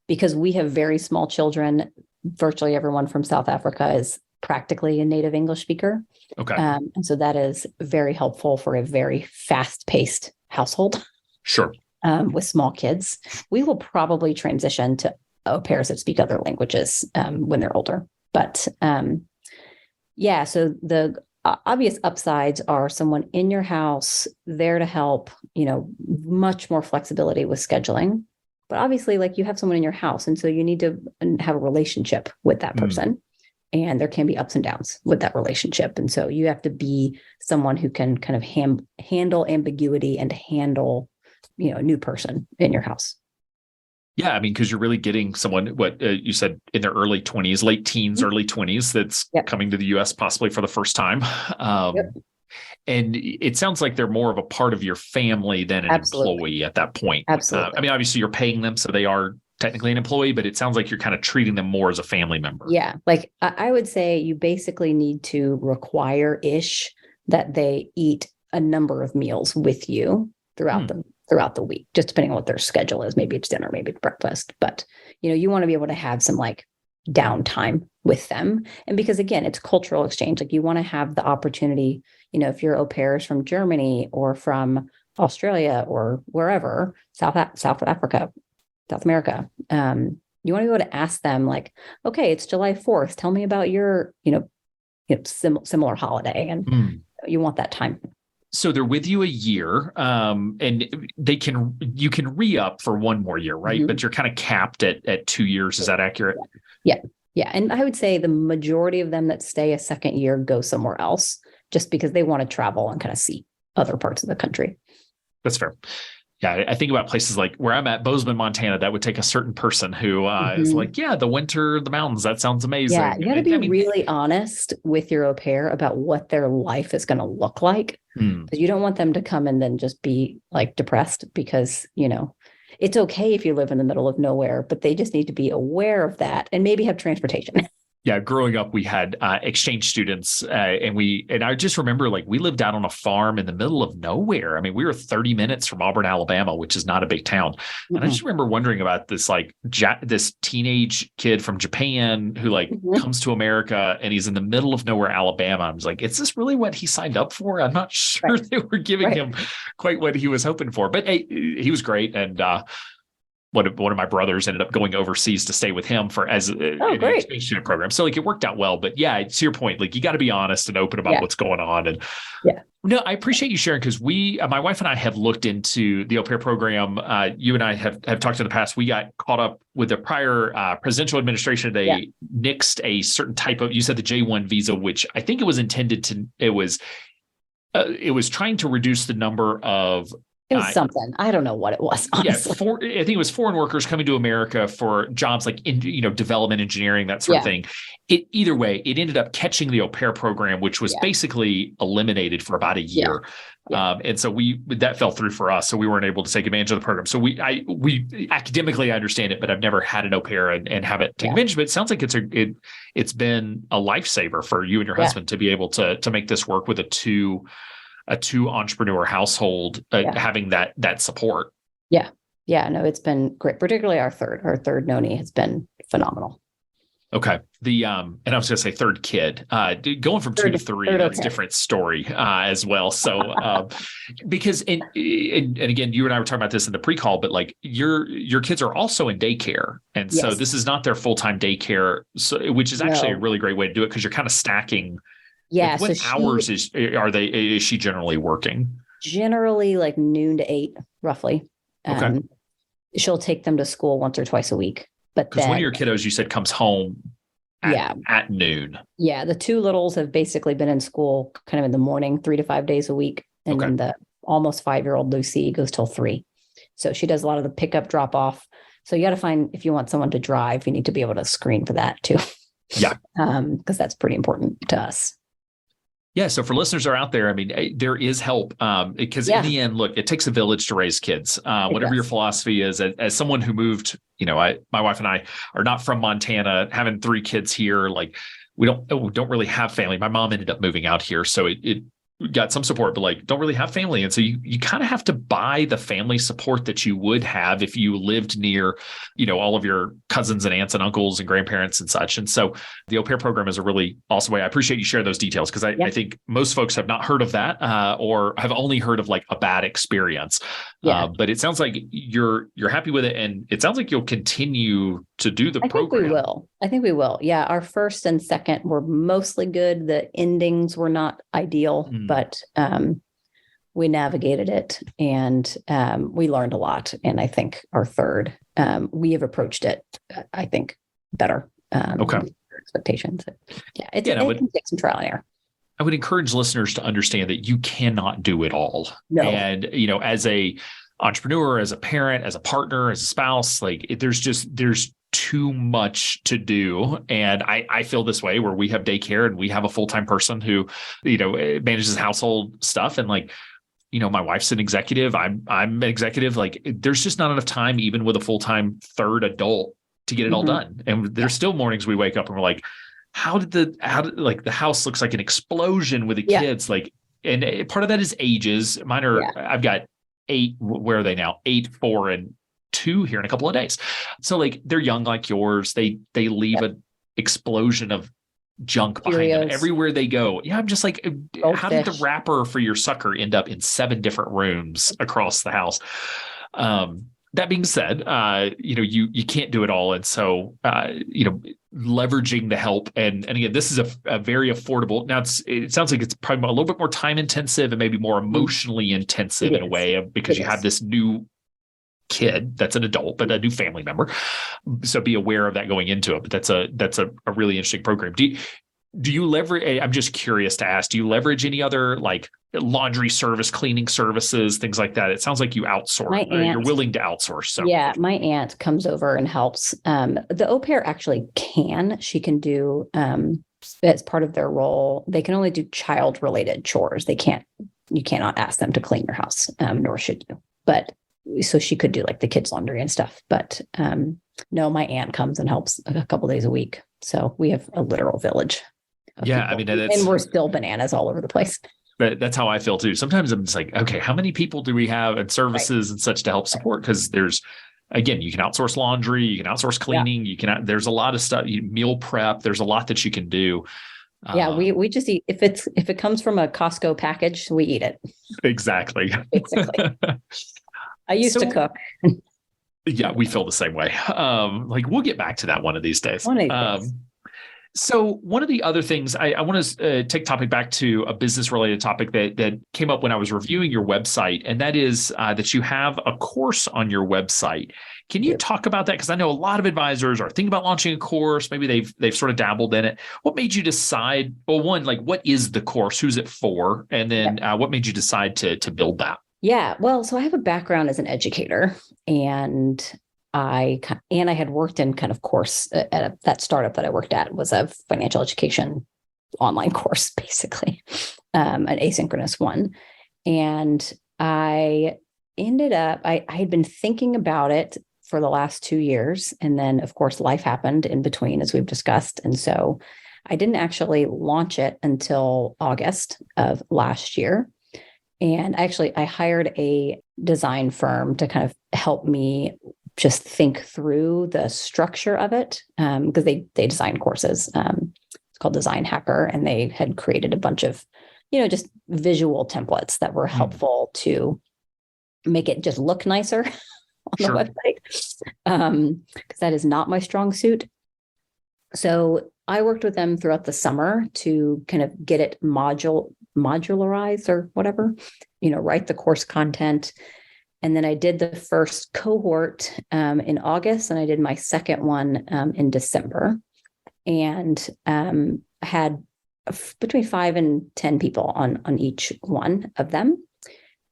because we have very small children, virtually everyone from South Africa is practically a native English speaker. Okay. And so that is very helpful for a very fast-paced household. Sure. With small kids. We will probably transition to au pairs that speak other languages when they're older. But yeah, so the obvious upsides are someone in your house there to help, much more flexibility with scheduling. But obviously, like you have someone in your house, and so you need to have a relationship with that person. And there can be ups and downs with that relationship. And so you have to be someone who can kind of handle ambiguity and handle, a new person in your house. Yeah, I mean, because you're really getting someone, what you said, in their early 20s, late teens, early 20s, that's coming to the U.S. possibly for the first time. And it sounds like they're more of a part of your family than an employee at that point. Absolutely. I mean, obviously you're paying them, so they are technically an employee, but it sounds like you're kind of treating them more as a family member. Yeah. Like I would say you basically need to require-ish that they eat a number of meals with you throughout the week, just depending on what their schedule is. Maybe it's dinner, maybe it's breakfast, but you want to be able to have some like downtime with them. And because again, it's cultural exchange. Like you want to have the opportunity, if your au pairs from Germany or from Australia or wherever, South Africa, South America, you want to be able to ask them like, okay, it's July 4th. Tell me about your, similar holiday. And you want that time. So they're with you a year, and you can re-up for one more year, right? But you're kind of capped at 2 years. Is that accurate? Yeah. And I would say the majority of them that stay a second year go somewhere else just because they want to travel and kind of see other parts of the country. That's fair. Yeah, I think about places like where I'm at, Bozeman, Montana. That would take a certain person who is like, yeah, the winter, the mountains. That sounds amazing. Yeah, you got to be really honest with your au pair about what their life is going to look like. Because you don't want them to come and then just be like depressed because, it's okay if you live in the middle of nowhere, but they just need to be aware of that and maybe have transportation. Yeah, growing up, we had exchange students, and I just remember like we lived out on a farm in the middle of nowhere. I mean, we were 30 minutes from Auburn, Alabama, which is not a big town. And I just remember wondering about this like this teenage kid from Japan who like comes to America and he's in the middle of nowhere, Alabama. I was like, is this really what he signed up for? I'm not sure they were giving him quite what he was hoping for, but hey, he was great. And one of my brothers ended up going overseas to stay with him as an exchange student program. So like it worked out well, but yeah, to your point, like you got to be honest and open about what's going on. And no, I appreciate you sharing because my wife and I have looked into the au pair program. You and I have talked in the past. We got caught up with the prior presidential administration. They nixed a certain type of, you said the J-1 visa, which I think it was trying to reduce the number of, it was something. I don't know what it was. Honestly. I think it was foreign workers coming to America for jobs like in development engineering, that sort of thing. Either way, it ended up catching the au pair program, which was basically eliminated for about a year. And so that fell through for us. So we weren't able to take advantage of the program. So we academically I understand it, but I've never had an au pair and have it take advantage. But it sounds like it's been a lifesaver for you and your husband to be able to make this work with a two entrepreneur household, having that support. Yeah. No, it's been great. Particularly our third Noni has been phenomenal. Okay. And I was going to say third kid, going from 2 to 3, that's a different story as well. So, because, and again, you and I were talking about this in the pre-call, but like your kids are also in daycare. And so this is not their full-time daycare, which is actually a really great way to do it because you're kind of stacking. Yeah. Like what hours is she generally working? Generally like noon to 8, roughly. Okay. She'll take them to school once or twice a week. But because one of your kiddos, you said, comes home at noon. Yeah. The 2 littles have basically been in school kind of in the morning, 3 to 5 days a week. And then the almost 5-year-old Lucy goes till 3. So she does a lot of the pickup drop off. So you got to find, if you want someone to drive, you need to be able to screen for that too. Yeah. Because that's pretty important to us. Yeah. So for listeners who are out there, I mean, there is help because in the end, look, it takes a village to raise kids. Whatever your philosophy is, as someone who moved, my wife and I are not from Montana, having 3 kids here. Like we don't really have family. My mom ended up moving out here. So it got some support, but like don't really have family. And so you kind of have to buy the family support that you would have if you lived near, all of your cousins and aunts and uncles and grandparents and such. And so the au pair program is a really awesome way. I appreciate you sharing those details because I think most folks have not heard of that or have only heard of like a bad experience. But it sounds like you're happy with it. And it sounds like you'll continue to do the program. I think we will. Yeah. Our first and second were mostly good. The endings were not ideal, but we navigated it and we learned a lot. And I think our third, we have approached it, I think, better. Expectations. It can take some trial and error. I would encourage listeners to understand that you cannot do it all. No. And, as a entrepreneur, as a parent, as a partner, as a spouse, like there's too much to do. And I feel this way where we have daycare and we have a full-time person who, manages household stuff. And like, my wife's an executive. I'm an executive. Like there's just not enough time, even with a full-time third adult, to get it all done. And there's still mornings we wake up and we're like, how did the house looks like an explosion with the kids. Like, and part of that is ages. Mine are, I've got 8, where are they now? 8, 4, and 2 here in a couple of days. So like they're young like yours. They leave an explosion of junk behind them everywhere they go. Yeah, I'm just like, how did the wrapper for your sucker end up in 7 different rooms across the house? That being said, you can't do it all. And so, leveraging the help. And again, this is a very affordable. Now it sounds like it's probably a little bit more time intensive and maybe more emotionally intensive in a way because you have this new kid that's an adult, but a new family member. So be aware of that going into it. But that's a really interesting program. Do you leverage, I'm just curious to ask, do you leverage any other like laundry service, cleaning services, things like that? It sounds like you outsource, you're willing to outsource. So yeah, my aunt comes over and helps. The au pair actually she can do, as part of their role, they can only do child related chores. You cannot ask them to clean your house, nor should you. But so she could do like the kids' laundry and stuff. But no, my aunt comes and helps a couple days a week. So we have a literal village. Yeah, I mean, and we're still bananas all over the place. But that's how I feel too. Sometimes I'm just like, okay, how many people do we have and services and such to help support? Because there's, again, you can outsource laundry, you can outsource cleaning, there's a lot of stuff, meal prep. There's a lot that you can do. Yeah, we just eat. If it comes from a Costco package, we eat it. Exactly. Basically. I used to cook. Yeah, we feel the same way. Like we'll get back to that one of these days. So one of the other things I want to take topic back to a business related topic that came up when I was reviewing your website, and that is that you have a course on your website. Can you talk about that? Because I know a lot of advisors are thinking about launching a course. Maybe they've sort of dabbled in it. What made you decide? Well, one, like what is the course? Who's it for? And then what made you decide to build that? Yeah, well, so I have a background as an educator, and I had worked in kind of course at that startup that I worked at was a financial education online course, basically, an asynchronous one. And I ended up, I had been thinking about it for the last 2 years. And then, of course, life happened in between, as we've discussed. And so I didn't actually launch it until August of last year. And I hired a design firm to kind of help me just think through the structure of it, because they design courses. It's called Design Hacker, and they had created a bunch of, just visual templates that were helpful to make it just look nicer on the website, because that is not my strong suit. So I worked with them throughout the summer to kind of get it modularized or whatever, write the course content. And then I did the first cohort in August, and I did my second one in December, and had between 5 and 10 people on each one of them.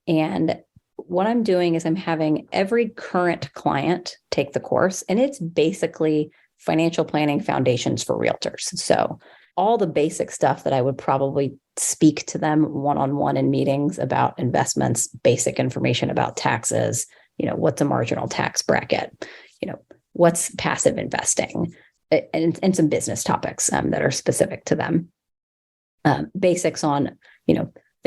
And what I'm doing is I'm having every current client take the course, and it's basically financial planning foundations for realtors. So all the basic stuff that I would probably speak to them one-on-one in meetings about investments, basic information about taxes, what's a marginal tax bracket, what's passive investing, and some business topics that are specific to them. Basics on,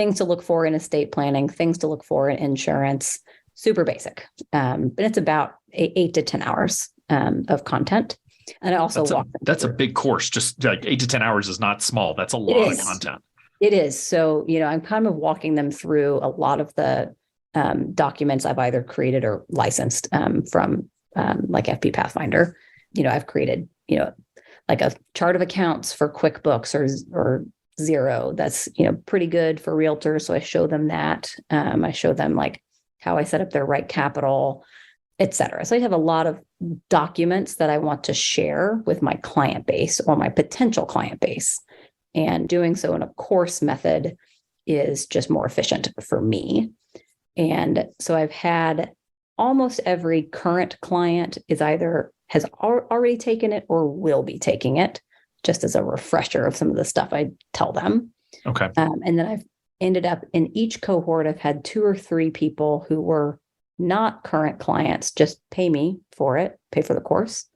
things to look for in estate planning, things to look for in insurance, super basic. But it's about 8 to 10 hours of content. And I also that's a big course. Just like 8 to 10 hours is not small. That's a lot of content. It is. So, I'm kind of walking them through a lot of the documents I've either created or licensed from like FP Pathfinder. I've created, like a chart of accounts for QuickBooks or Xero. That's, pretty good for realtors. So I show them that. I show them like how I set up their right capital, et cetera. So I have a lot of documents that I want to share with my client base or my potential client base. And doing so in a course method is just more efficient for me. And so I've had almost every current client has already taken it or will be taking it, just as a refresher of some of the stuff I tell them. Okay. And then I've ended up in each cohort, I've had 2 or 3 people who were not current clients, just pay for the course.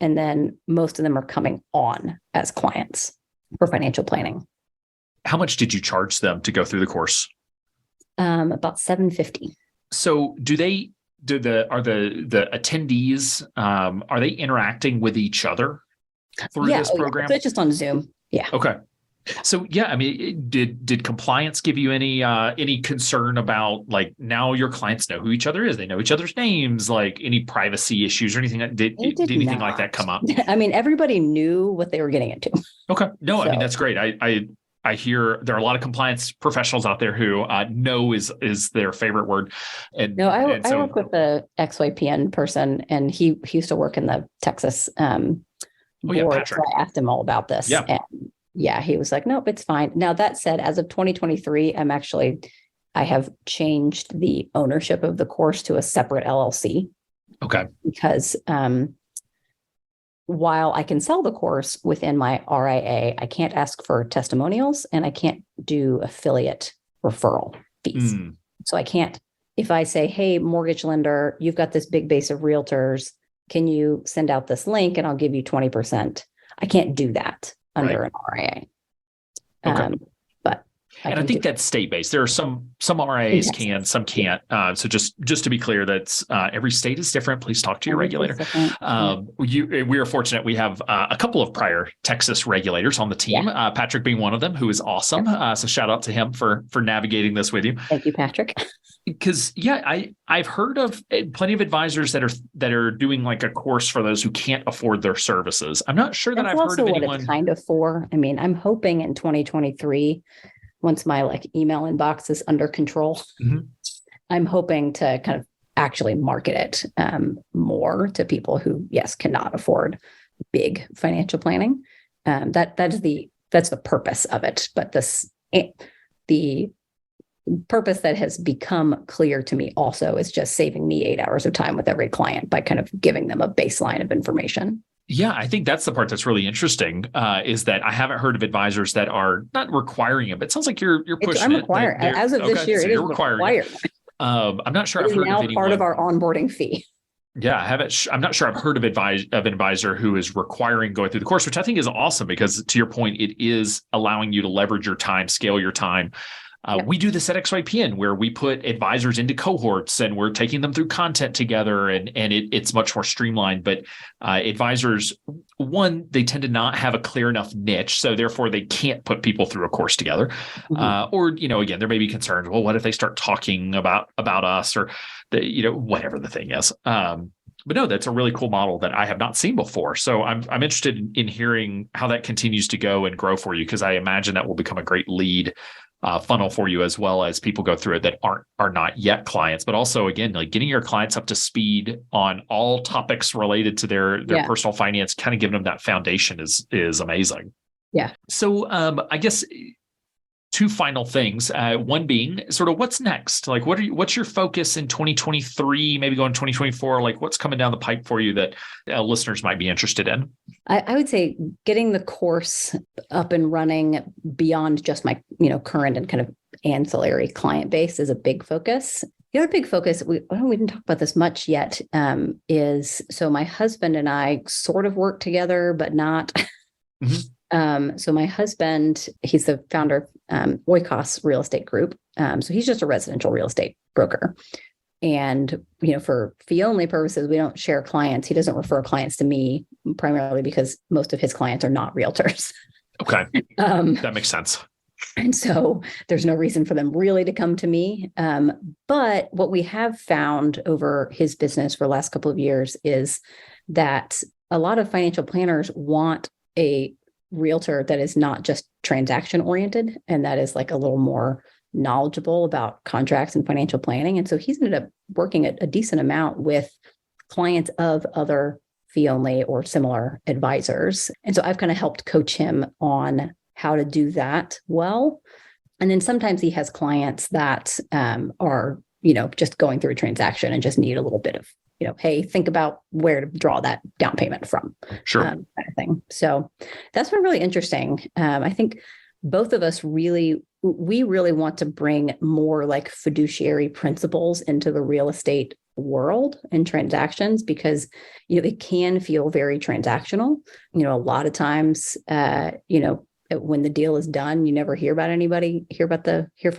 And then most of them are coming on as clients for financial planning. How much did you charge them to go through the course? About $750. So are the attendees, are they interacting with each other through this program? So it's just on Zoom. Yeah. Okay. So I mean, did compliance give you any concern about like now your clients know who each other is? They know each other's names, like any privacy issues or anything? Did anything like that come up? I mean, everybody knew what they were getting into. Okay. No, I mean, that's great. I hear there are a lot of compliance professionals out there who know is their favorite word. I work with the XYPN person, and he used to work in the Texas board. Patrick. So I asked him all about this. Yeah. And he was like, nope, it's fine. Now that said, as of 2023, I have changed the ownership of the course to a separate LLC. Okay. Because while I can sell the course within my RIA, I can't ask for testimonials and I can't do affiliate referral fees. So I can't, if I say, hey, mortgage lender, you've got this big base of realtors, can you send out this link and I'll give you 20%? I can't do that under an RIA. Okay. But I think that's state-based. There are some RIAs can, some can't. So just to be clear, that's every state is different. Please talk to your regulator. We are fortunate. We have a couple of prior Texas regulators on the team, Patrick being one of them, who is awesome. So shout out to him for navigating this with you. Thank you, Patrick. Because I've heard of plenty of advisors that are doing like a course for those who can't afford their services. I'm not sure that I've heard of anyone. What it's kind of for. I mean, I'm hoping in 2023, once my email inbox is under control, I'm hoping to kind of actually market it more to people who, cannot afford big financial planning. That's the purpose of it. But the purpose that has become clear to me also is just saving me 8 hours of time with every client by kind of giving them a baseline of information. Yeah, I think that's the part that's really interesting, is that I haven't heard of advisors that are not requiring it, but it sounds like you're pushing I'm requiring it. As of this year, it is required. I'm not sure I've heard of anyone. Part of our onboarding fee. Yeah, I'm not sure I've heard of an advisor who is requiring going through the course, which I think is awesome because to your point, it is allowing you to leverage your time, scale your time. We do this at XYPN where we put advisors into cohorts and we're taking them through content together and it's much more streamlined. But advisors, one, they tend to not have a clear enough niche. So therefore they can't put people through a course together. Or, again, there may be concerns. Well, what if they start talking about us or whatever the thing is. But no, that's a really cool model that I have not seen before. So I'm interested in hearing how that continues to go and grow for you, because I imagine that will become a great lead funnel for you as well as people go through it that are not yet clients, but also again, like getting your clients up to speed on all topics related to their personal finance, kind of giving them that foundation is amazing. Yeah. So I guess two final things. One being sort of what's next? Like what's your focus in 2023, maybe going 2024? Like what's coming down the pipe for you that listeners might be interested in? I would say getting the course up and running beyond just my, current and kind of ancillary client base is a big focus. The other big focus, we didn't talk about this much yet, is so my husband and I sort of work together, but not. So my husband, he's the founder Oikos Real Estate Group. So he's just a residential real estate broker. And, for fee only purposes, we don't share clients. He doesn't refer clients to me primarily because most of his clients are not realtors. Okay. That makes sense. And so there's no reason for them really to come to me. But what we have found over his business for the last couple of years is that a lot of financial planners want a realtor that is not just transaction oriented, and that is like a little more knowledgeable about contracts and financial planning. And so he's ended up working a decent amount with clients of other fee only or similar advisors. And so I've kind of helped coach him on how to do that well. And then sometimes he has clients that are, just going through a transaction and just need a little bit of, hey, think about where to draw that down payment from. Sure. Kind of thing. So that's been really interesting. I think both of us we really want to bring more like fiduciary principles into the real estate world and transactions because, it can feel very transactional. A lot of times, when the deal is done, you never hear from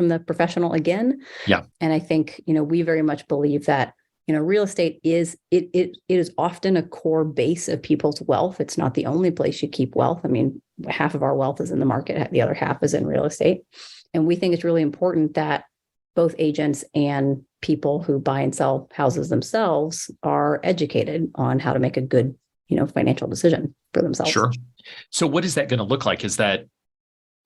the professional again. Yeah. And I think, we very much believe that, real estate is often a core base of people's wealth. It's not the only place you keep wealth. I mean, half of our wealth is in the market. The other half is in real estate. And we think it's really important that both agents and people who buy and sell houses themselves are educated on how to make a good, financial decision for themselves. Sure. So what is that going to look like? Is that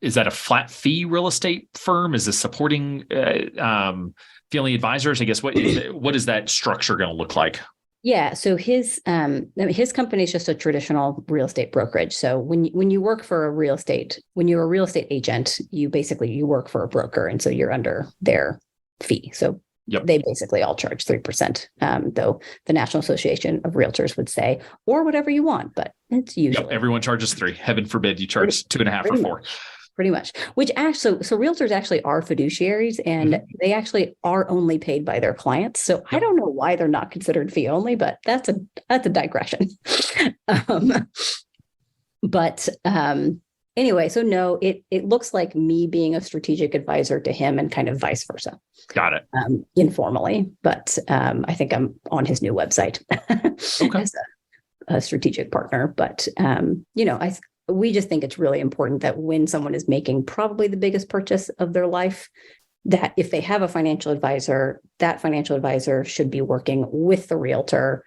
a flat fee real estate firm? Is this supporting fee-only advisors? I guess what is that structure going to look like? Yeah. So his company is just a traditional real estate brokerage. So when you work for when you're a real estate agent, you work for a broker, and so you're under their fee. So yep. They basically all charge 3%, though the National Association of Realtors would say, or whatever you want, but it's usually everyone charges 3. Heaven forbid you charge 2.5 or 4. Pretty much, which actually, so realtors actually are fiduciaries, and they actually are only paid by their clients. So I don't know why they're not considered fee only, but that's a digression. Anyway, so no, it looks like me being a strategic advisor to him and kind of vice versa. Got it. Informally, but I think I'm on his new website as a strategic partner. But we just think it's really important that when someone is making probably the biggest purchase of their life, that if they have a financial advisor, that financial advisor should be working with the realtor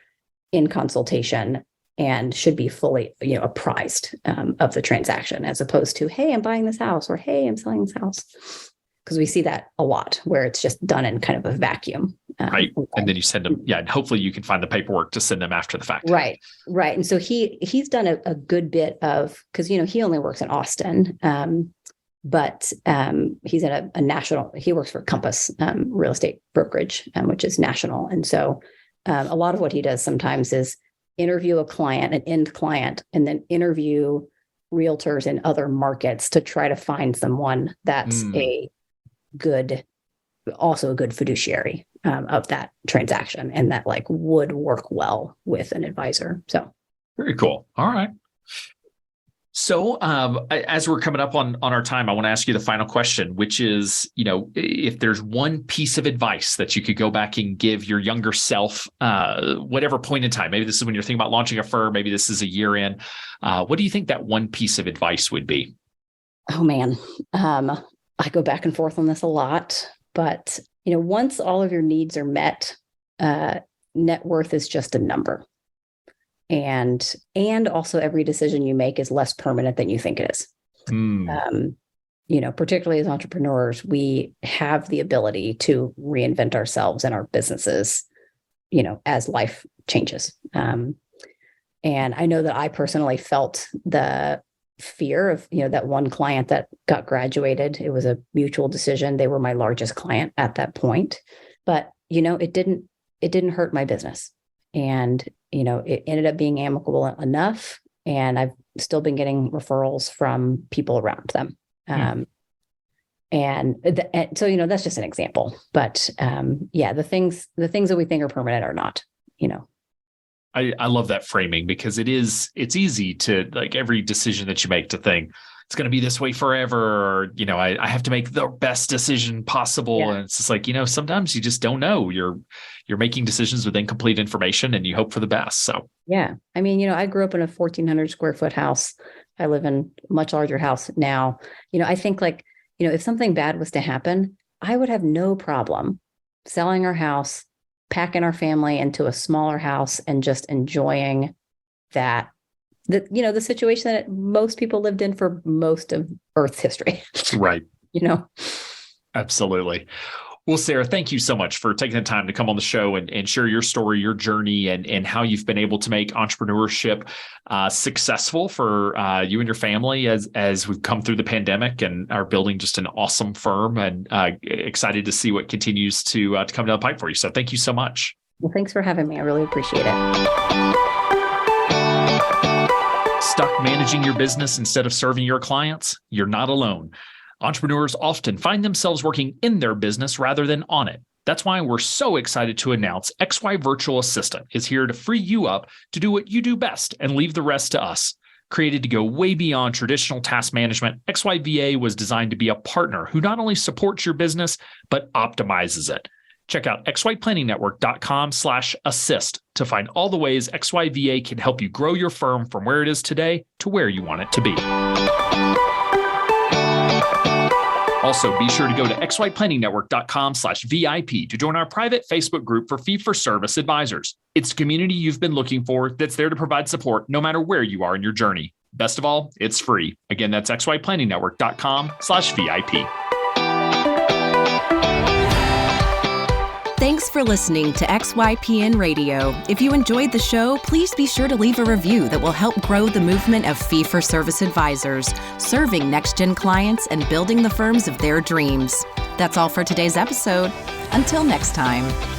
in consultation and should be fully, apprised of the transaction, as opposed to, hey, I'm buying this house, or hey, I'm selling this house. Because we see that a lot where it's just done in kind of a vacuum. Right. And then you send them. Yeah. And hopefully you can find the paperwork to send them after the fact. Right. Right. And so he's done a good bit of, because, he only works in Austin, but he's in a national, he works for Compass Real Estate Brokerage, which is national. And so a lot of what he does sometimes is interview a client, an end client, and then interview realtors in other markets to try to find someone that's also a good fiduciary of that transaction, and that would work well with an advisor. So very cool. All right. So as we're coming up on our time, I want to ask you the final question, which is, if there's one piece of advice that you could go back and give your younger self, whatever point in time, maybe this is when you're thinking about launching a firm, maybe this is a year in, what do you think that one piece of advice would be? Oh, man. I go back and forth on this a lot, but, once all of your needs are met, net worth is just a number. And also every decision you make is less permanent than you think it is. Particularly as entrepreneurs, we have the ability to reinvent ourselves and our businesses, as life changes. And I know that I personally felt the fear of, that one client that got graduated. It was a mutual decision. They were my largest client at that point, but, it didn't hurt my business. And, it ended up being amicable enough. And I've still been getting referrals from people around them. So, that's just an example, but the things that we think are permanent are not, I love that framing, because it's easy to, every decision that you make, to think, it's going to be this way forever, or, I have to make the best decision possible. Yeah. And it's just like, sometimes you just don't know. You're making decisions with incomplete information and you hope for the best. So, yeah. I mean, I grew up in a 1,400 square foot house. I live in a much larger house now. I think like, if something bad was to happen, I would have no problem selling our house, packing our family into a smaller house and just enjoying that. The situation that most people lived in for most of Earth's history. Right. Absolutely. Well, Sarah, thank you so much for taking the time to come on the show and share your story, your journey, and how you've been able to make entrepreneurship successful for you and your family as we've come through the pandemic and are building just an awesome firm, and excited to see what continues to come down the pipe for you. So thank you so much. Well, thanks for having me. I really appreciate it. Stuck managing your business instead of serving your clients? You're not alone. Entrepreneurs often find themselves working in their business rather than on it. That's why we're so excited to announce XY Virtual Assistant is here to free you up to do what you do best and leave the rest to us. Created to go way beyond traditional task management, XYVA was designed to be a partner who not only supports your business, but optimizes it. Check out xyplanningnetwork.com/assist to find all the ways XYVA can help you grow your firm from where it is today to where you want it to be. Also, be sure to go to xyplanningnetwork.com/VIP to join our private Facebook group for fee-for-service advisors. It's the community you've been looking for that's there to provide support no matter where you are in your journey. Best of all, it's free. Again, that's xyplanningnetwork.com/VIP. Thanks for listening to XYPN Radio. If you enjoyed the show, please be sure to leave a review that will help grow the movement of fee-for-service advisors, serving next-gen clients and building the firms of their dreams. That's all for today's episode. Until next time.